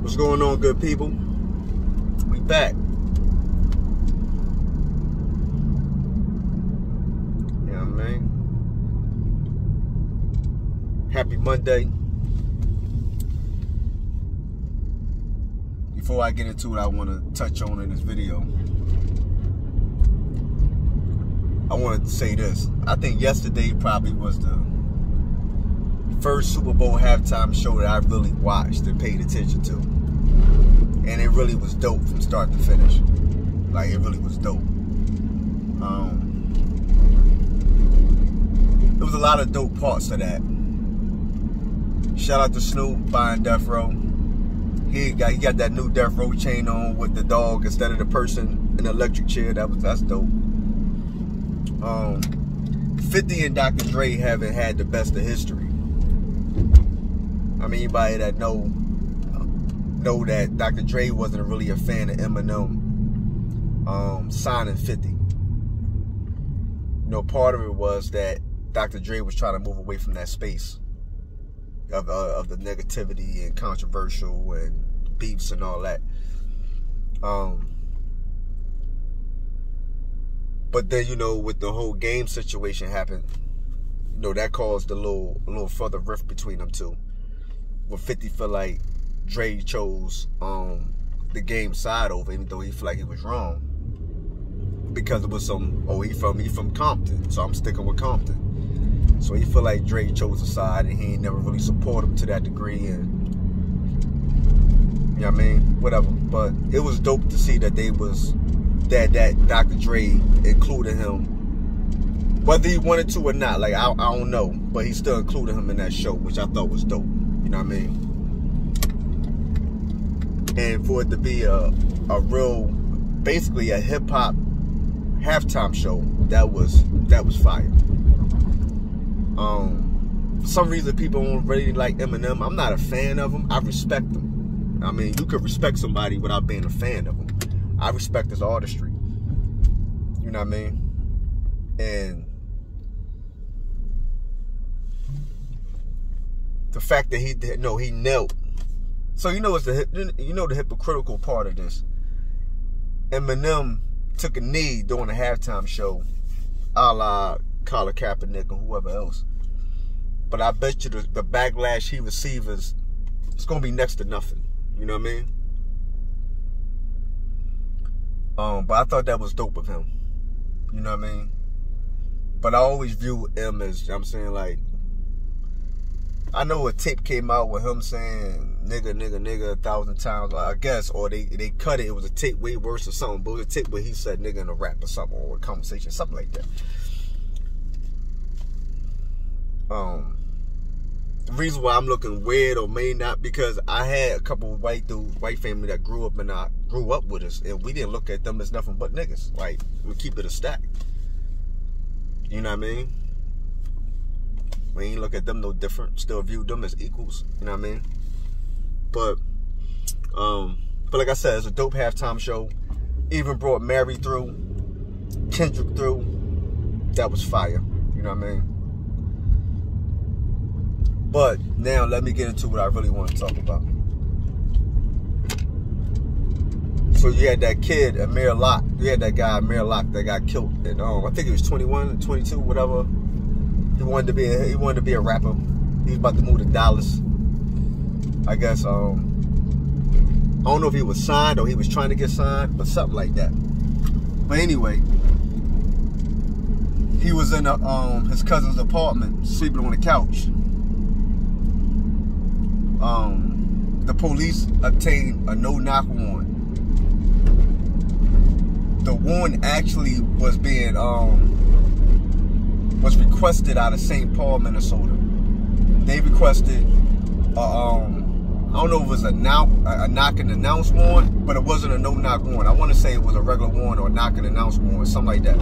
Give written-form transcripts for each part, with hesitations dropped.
What's going on, good people? We back. You know what I mean? Happy Monday. Before I get into it, I want to touch on in this video. I want to say this. I think yesterday probably was the first Super Bowl halftime show that I really watched and paid attention to. And it really was dope from start to finish. Like, it really was dope. There was a lot of dope parts of that. Shout out to Snoop buying Death Row. He got that new Death Row chain on with the dog instead of the person in the electric chair. That's dope. 50 and Dr. Dre haven't had the best of history. I mean, anybody that know that Dr. Dre wasn't really a fan of Eminem signing 50. You know, part of it was that Dr. Dre was trying to move away from that space of the negativity and controversial and beefs and all that. But then, you know, with the whole game situation happened, you know, that caused a little further rift between them two. Where 50 feel like Dre chose the game side over, even though he feel like he was wrong. Because it was he from Compton, so I'm sticking with Compton. So he feel like Dre chose a side and he ain't never really support him to that degree, and you know what I mean? Whatever. But it was dope to see that that Dr. Dre included him. Whether he wanted to or not, like I don't know. But he still included him in that show, which I thought was dope. You know what I mean? And for it to be a real, basically a hip hop halftime show, that was fire. For some reason, people don't really like Eminem. I'm not a fan of him. I respect him. I mean, you could respect somebody without being a fan of him. I respect his artistry. You know what I mean? And the fact that he knelt. So you know the hypocritical part of this. Eminem took a knee during the halftime show, a la Colin Kaepernick or whoever else. But I bet you the backlash he receives it's gonna be next to nothing. You know what I mean? But I thought that was dope of him. You know what I mean? But I always view him as, I'm saying, like, I know a tape came out with him saying nigga, nigga, nigga 1,000 times, I guess, or they cut it. It was a tape way worse or something, but it was a tape where he said nigga in a rap or something, or a conversation, something like that. The reason why I'm looking weird or may not, because I had a couple of white family that grew up with us, and we didn't look at them as nothing but niggas. Like, we keep it a stack. You know what I mean? We ain't look at them no different. Still view them as equals. You know what I mean? But like I said, it's a dope halftime show. Even brought Mary through, Kendrick through. That was fire. You know what I mean? But now let me get into what I really want to talk about. So you had that kid, Amir Locke. You had that guy, Amir Locke, that got killed. And I think he was 21, 22, whatever. He wanted to be a rapper. He was about to move to Dallas. I guess I don't know if he was signed or he was trying to get signed, but something like that. But anyway, he was in his cousin's apartment, sleeping on the couch. The police obtained a no-knock warrant. The warrant actually was requested out of St. Paul, Minnesota. They requested I don't know if it was a knock and announce warrant, but it wasn't a no-knock warrant. I want to say it was a regular warrant or a knock and announce warrant, something like that.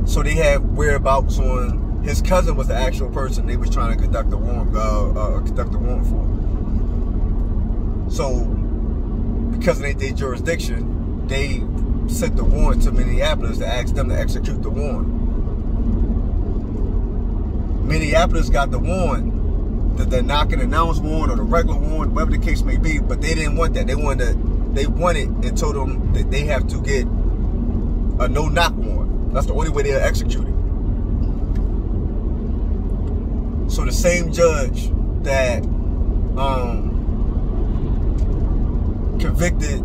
So they had whereabouts on. His cousin was the actual person they was trying to conduct the warrant for. So, because of their jurisdiction, they sent the warrant to Minneapolis to ask them to execute the warrant. Minneapolis got the warrant, the knock and announce warrant or the regular warrant, whatever the case may be. But they didn't want that. They wanted and told them that they have to get a no-knock warrant. That's the only way they'll execute it. So the same judge that convicted,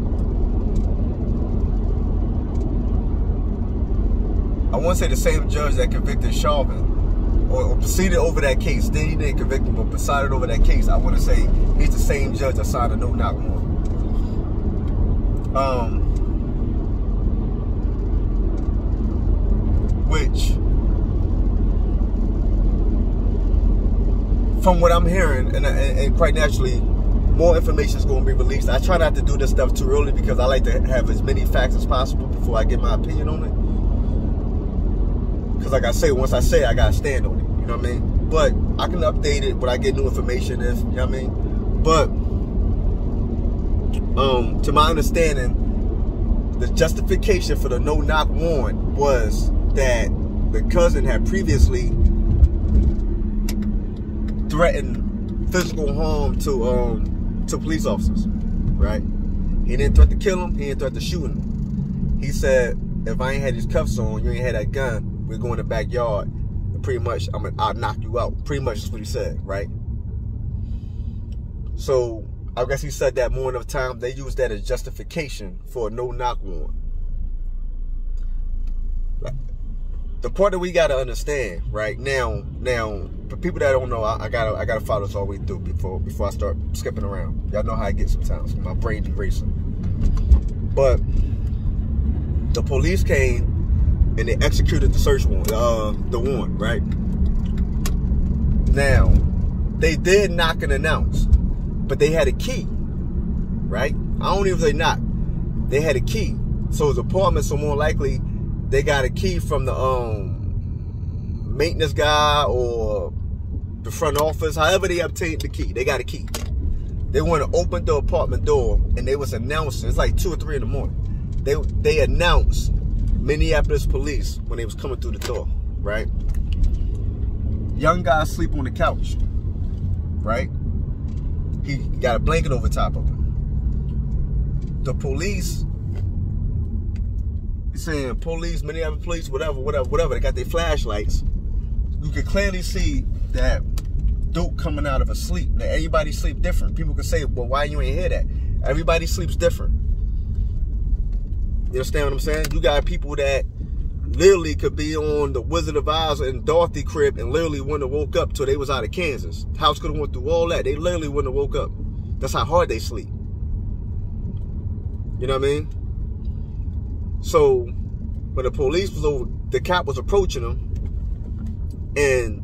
I want to say the same judge that convicted Chauvin, or proceeded over that case. Then he didn't convict him, but presided over that case. I want to say he's the same judge that signed a no-knock warrant. Which, from what I'm hearing, and quite naturally, more information is going to be released. I try not to do this stuff too early because I like to have as many facts as possible before I get my opinion on it. Because like I say, once I say it, I got to stand on it. You know what I mean? But I can update it when I get new information if, you know what I mean? But, to my understanding, the justification for the no-knock warrant was that the cousin had previously threatened physical harm to police officers, right? He didn't threaten to kill him. He didn't threaten to shoot him. He said, if I ain't had these cuffs on, you ain't had that gun, we're going in the backyard, and pretty much I'll knock you out. Pretty much that's what he said, right? So I guess he said that more enough time. They used that as justification for a no-knock warrant. The part that we gotta understand right now, for people that don't know, I gotta follow this all the way through before I start skipping around. Y'all know how I get sometimes. My brain be racing. But the police came and they executed the search warrant, the warrant, right? Now, they did knock and announce, but they had a key, right? I don't even say knock. They had a key. So his apartment, so more likely they got a key from the maintenance guy or the front office. However they obtained the key, they got a key. They want to open the apartment door, and they was announcing. It's like 2 or 3 in the morning. They announced Minneapolis police when they was coming through the door, right? Young guy asleep on the couch, right? He got a blanket over top of him. The police saying police, Minneapolis police, whatever. They got their flashlights. You can clearly see that Duke coming out of a sleep. Now, everybody sleep different. People can say, well, why you ain't hear that? Everybody sleeps different. You understand what I'm saying? You got people that literally could be on the Wizard of Oz and Dorothy crib and literally wouldn't have woke up till they was out of Kansas. The house could have went through all that. They literally wouldn't have woke up. That's how hard they sleep. You know what I mean? So when the police was over, the cop was approaching them, and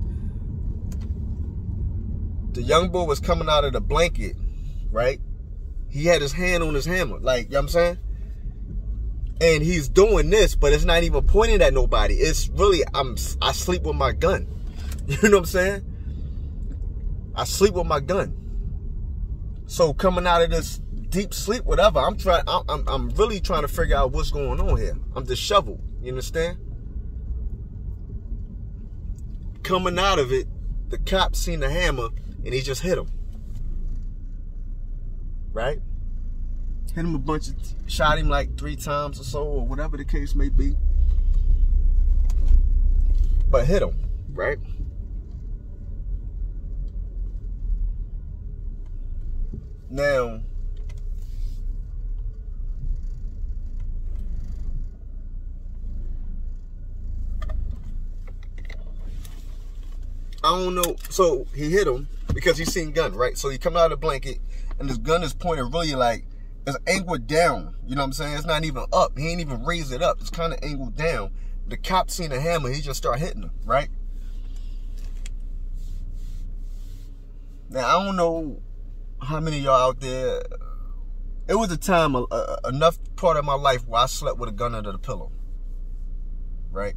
the young boy was coming out of the blanket, right? He had his hand on his hammer, like, you know what I'm saying? And he's doing this, but it's not even pointing at nobody. It's really, I sleep with my gun. You know what I'm saying? I sleep with my gun. So coming out of this deep sleep, whatever, I'm really trying to figure out what's going on here. I'm disheveled. You understand? Coming out of it, the cop seen the hammer and he just hit him. Right? Hit him a bunch of, shot him like 3 times or so, or whatever the case may be. But hit him, right? Now, I don't know. So he hit him because he seen gun, right? So he come out of the blanket and this gun is pointed really like, it's angled down. You know what I'm saying? It's not even up. He ain't even raised it up. It's kind of angled down. The cop seen a hammer. He just started hitting him, right? Now, I don't know how many of y'all out there, it was a time, enough part of my life where I slept with a gun under the pillow, right?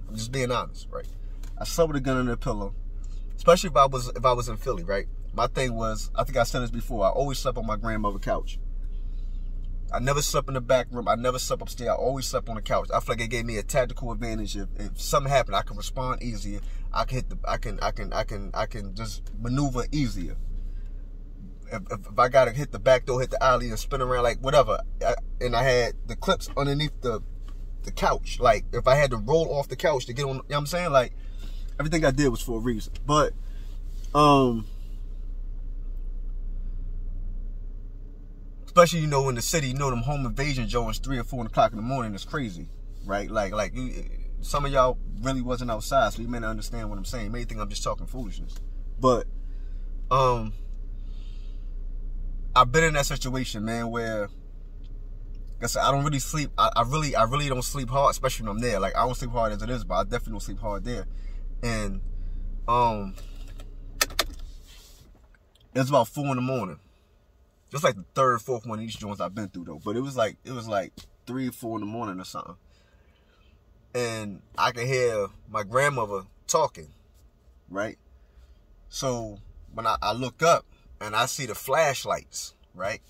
I'm just being honest, right? I slept with a gun under the pillow, especially if I was in Philly, right? My thing was, I think I said this before, I always slept on my grandmother's couch. I never slept in the back room. I never slept upstairs. I always slept on the couch. I feel like it gave me a tactical advantage. If something happened, I can respond easier. I can just maneuver easier. If I gotta hit the back door, hit the alley, and spin around, like whatever. And I had the clips underneath the couch. Like if I had to roll off the couch to get on, you know what I'm saying? Like everything I did was for a reason. But especially, you know, in the city, you know, them home invasion joints 3 or 4 o'clock in the morning is crazy, right? Like some of y'all really wasn't outside, so you may not understand what I'm saying. You may think I'm just talking foolishness. But I've been in that situation, man, where like I said, I don't really sleep. I really don't sleep hard, especially when I'm there. Like I don't sleep hard as it is, but I definitely don't sleep hard there. And it's about 4 in the morning. It's like the 3rd, 4th one of these joints I've been through though. But it was like 3 or 4 in the morning or something. And I could hear my grandmother talking, right? So when I look up and I see the flashlights, right?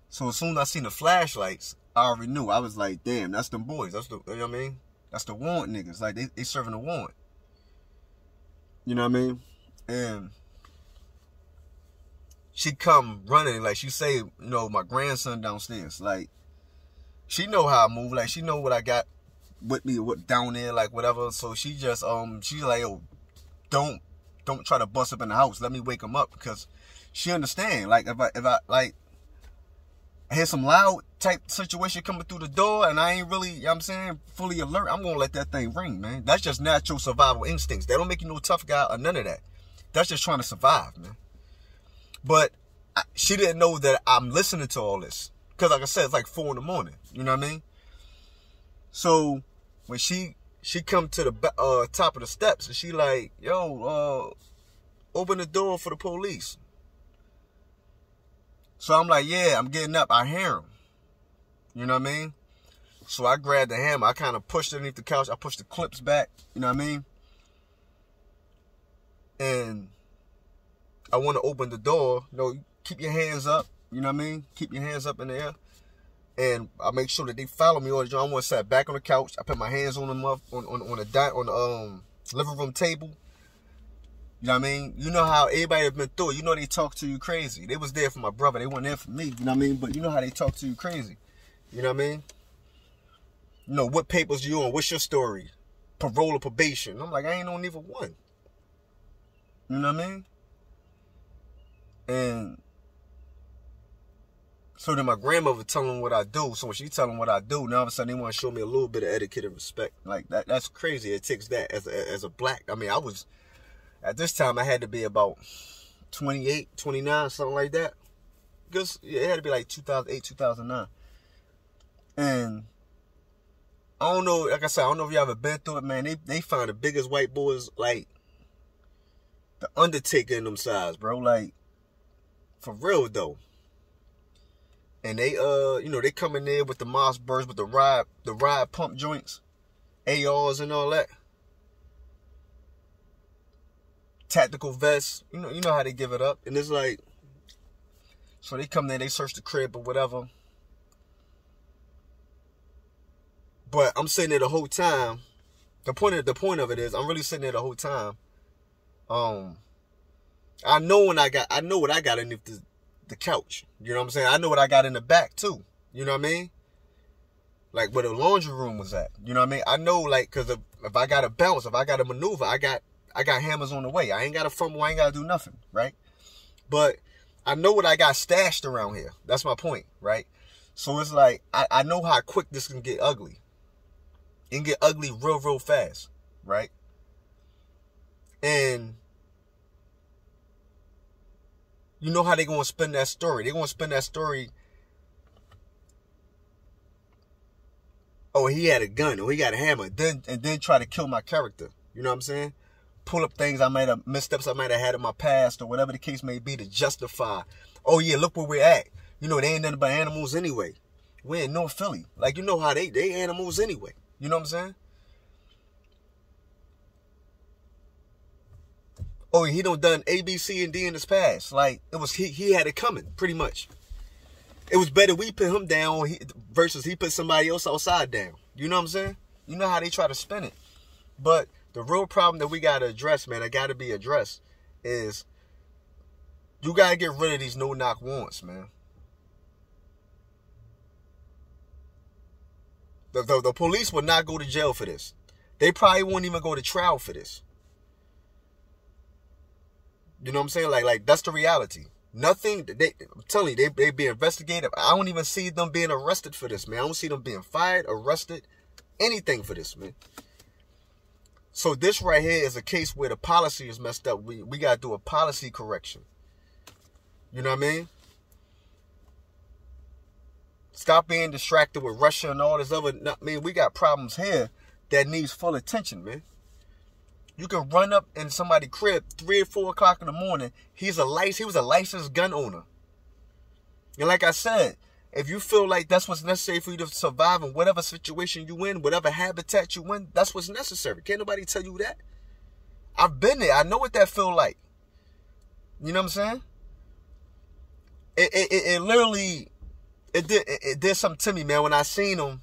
So as soon as I seen the flashlights, I already knew. I was like, damn, that's them boys. That's the, you know what I mean? That's the warrant niggas. Like they serving a warrant. You know what I mean? And she come running, like she say, you know, my grandson downstairs. Like, she know how I move. Like, she know what I got with me, what down there, like whatever. So she just, she's like, yo, don't try to bust up in the house. Let me wake him up, because she understand. Like, if I like, I hear some loud type situation coming through the door and I ain't really, you know what I'm saying, fully alert, I'm gonna let that thing ring, man. That's just natural survival instincts. That don't make you no tough guy or none of that. That's just trying to survive, man. But she didn't know that I'm listening to all this. Because like I said, it's like 4 in the morning. You know what I mean? So when she come to the top of the steps and she like, yo, open the door for the police. So I'm like, yeah, I'm getting up. I hear him. You know what I mean? So I grabbed the hammer. I kind of pushed it underneath the couch. I pushed the clips back. You know what I mean? And I want to open the door. You know, keep your hands up. You know what I mean? Keep your hands up in the air. And I make sure that they follow me all the time. I want to sit back on the couch. I put my hands on them up on the living room table. You know what I mean? You know how everybody have been through it. You know they talk to you crazy. They was there for my brother. They weren't there for me. You know what I mean? But you know how they talk to you crazy. You know what I mean? You know, what papers you on? What's your story? Parole or probation? I'm like, I ain't on neither one. You know what I mean? And so then my grandmother telling them what I do. So when she telling them what I do, now all of a sudden they want to show me a little bit of etiquette and respect. Like that's crazy. It takes that as a black. I mean, I was, at this time I had to be about 28, 29, something like that. Because it had to be like 2008, 2009. And I don't know, like I said, I don't know if y'all ever been through it, man. They find the biggest white boys, like the Undertaker in them size, bro. Like, for real though. And they you know, they come in there with the Mossbergs, with the ride pump joints, ARs and all that. Tactical vests. You know how they give it up. And it's like, so they come there, they search the crib or whatever. But I'm sitting there the whole time. The point of it is, I'm really sitting there the whole time. I know what I got underneath the couch. You know what I'm saying? I know what I got in the back too. You know what I mean? Like where the laundry room was at. You know what I mean? I know, like, because if I got to bounce, if I got to maneuver, I got hammers on the way. I ain't got to fumble. I ain't got to do nothing, right? But I know what I got stashed around here. That's my point, right? So it's like, I know how quick this can get ugly. It can get ugly real, real fast, right? And you know how they gonna spin that story. They gonna spin that story. Oh, he had a gun. Or he got a hammer. And then try to kill my character. You know what I'm saying? Pull up things I might have, missteps I might have had in my past, or whatever the case may be, to justify. Oh yeah, look where we're at. You know, they ain't nothing but animals anyway. We're in North Philly. Like, you know how they animals anyway. You know what I'm saying? Oh, he done A, B, C, and D in his past. Like, it was he had it coming, pretty much. It was better we put him down versus he put somebody else outside down. You know what I'm saying? You know how they try to spin it. But the real problem that we got to address, man, that got to be addressed, is you got to get rid of these no-knock warrants, man. The police would not go to jail for this. They probably won't even go to trial for this. You know what I'm saying? Like that's the reality. Nothing. I'm telling you, they be investigated. I don't even see them being arrested for this, man. I don't see them being fired, arrested, anything for this, man. So this right here is a case where the policy is messed up. We got to do a policy correction. You know what I mean? Stop being distracted with Russia and all this other. I mean, we got problems here that needs full attention, man. You can run up in somebody's crib 3 or 4 o'clock in the morning. He was a licensed gun owner. And like I said, if you feel like that's what's necessary for you to survive in whatever situation you in, whatever habitat you in, that's what's necessary. Can't nobody tell you that. I've been there. I know what that feel like. You know what I'm saying? It literally, it did something to me, man, when I seen him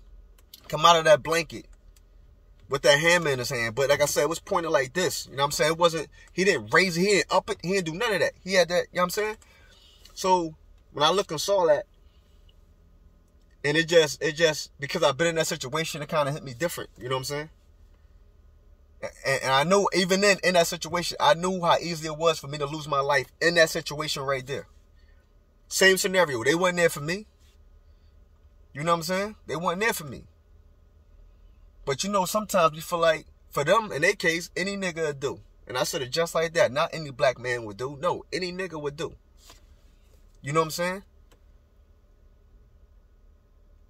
come out of that blanket with that hammer in his hand. But like I said, it was pointed like this. You know what I'm saying? It wasn't, he didn't raise it, he didn't up it, he didn't do none of that. He had that, you know what I'm saying? So when I looked and saw that, and it just, because I've been in that situation, it kind of hit me different. You know what I'm saying? And I know even then, in that situation, I knew how easy it was for me to lose my life in that situation right there. Same scenario. They wasn't there for me. You know what I'm saying? They weren't there for me. But you know, sometimes we feel like, for them, in their case, any nigga would do. And I said it just like that. Not any black man would do. No, any nigga would do. You know what I'm saying?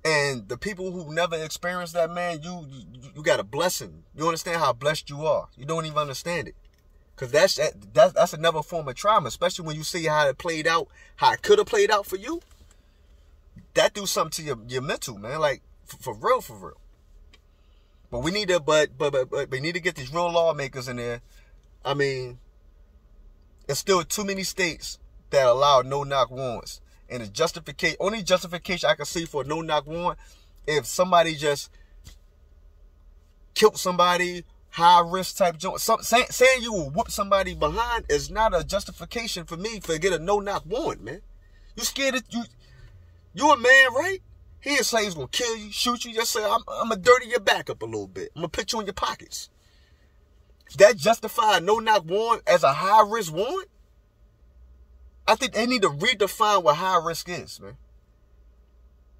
And the people who never experienced that, man, you got a blessing. You understand how blessed you are. You don't even understand it. Because that's another form of trauma, especially when you see how it played out, how it could have played out for you. That do something to your mental, man. Like, for real, for real. But we need to, but we need to get these real lawmakers in there. I mean, there's still too many states that allow no-knock warrants. And the only justification I can see for a no-knock warrant, if somebody just killed somebody, high-risk type joint. Saying you will whoop somebody behind is not a justification for me to get a no-knock warrant, man. You scared of you a man, right? He didn't say he's going to kill you, shoot you. Just say, I'm going to dirty your back up a little bit. I'm going to put you in your pockets. That justify a no-knock warrant as a high-risk warrant? I think they need to redefine what high risk is, man.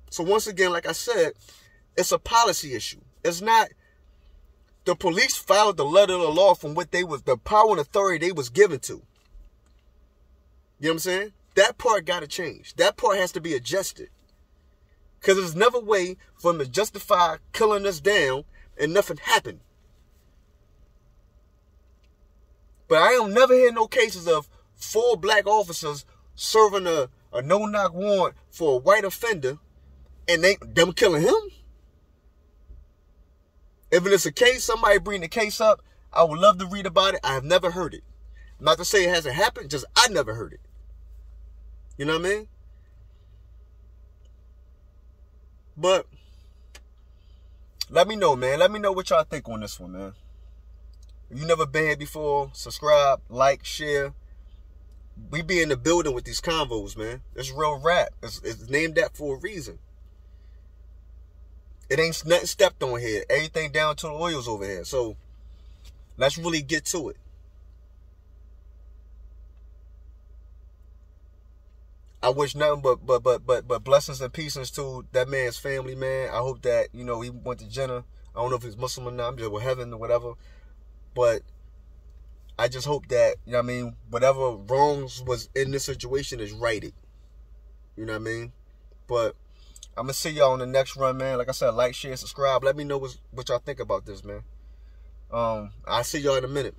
So once again, like I said, it's a policy issue. It's not, the police followed the letter of the law from what the power and authority they was given to. You know what I'm saying? That part got to change. That part has to be adjusted. Because there's never a way for them to justify killing us down and nothing happened. But I ain't never hear no cases of 4 black officers serving a no-knock warrant for a white offender and them killing him. If it's a case, somebody bring the case up, I would love to read about it. I have never heard it. Not to say it hasn't happened, just I never heard it. You know what I mean? But let me know, man. Let me know what y'all think on this one, man. If you never been here before, subscribe, like, share. We be in the building with these convos, man. It's real rap. It's named that for a reason. It ain't nothing stepped on here. Everything down to the oils over here. So let's really get to it. I wish nothing but blessings and peace to that man's family, man. I hope that, you know, he went to Jannah. I don't know if he's Muslim or not. I'm just with heaven or whatever. But I just hope that, you know what I mean, whatever wrongs was in this situation is righted. You know what I mean? But I'm going to see y'all on the next run, man. Like I said, like, share, subscribe. Let me know what y'all think about this, man. I'll see y'all in a minute.